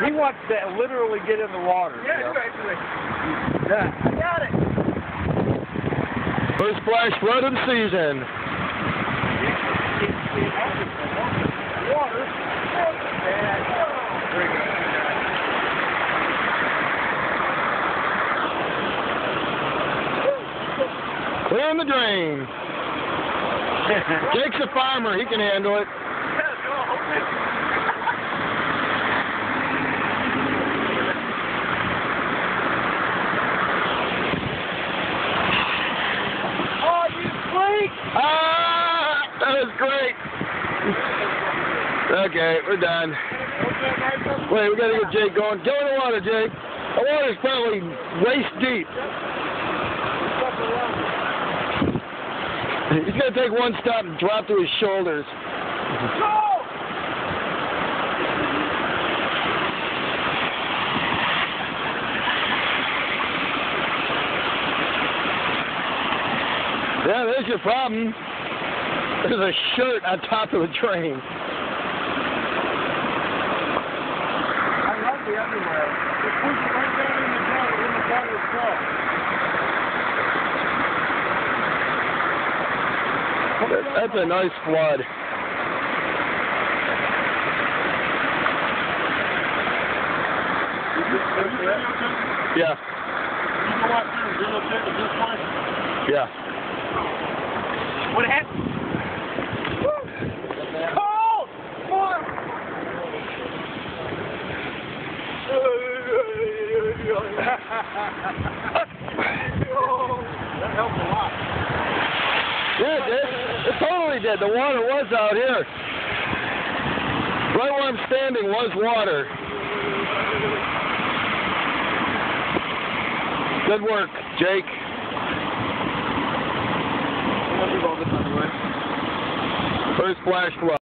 He wants to literally get in the water. Yeah, basically. Yeah. I got it. First flash flood of the season. Water. Very good. Clearing the drain. Jake's a farmer. He can handle it. Oh, you freak! Ah! That was great. Okay, we're done. Wait, we gotta get Jake going. Go in the water, Jake. The water's probably waist deep. He's gonna take one stop and drop to his shoulders. Go! Yeah, there's your problem. There's a shirt on top of the train. I love the underwear. It puts it right down in the water itself. That's a nice flood. Yeah. You go out there and videotape it this way? Yeah. What happened? Cold! That helped a lot. Yeah, it did. It totally did. The water was out here. Right where I'm standing was water. Good work, Jake. First flash flood.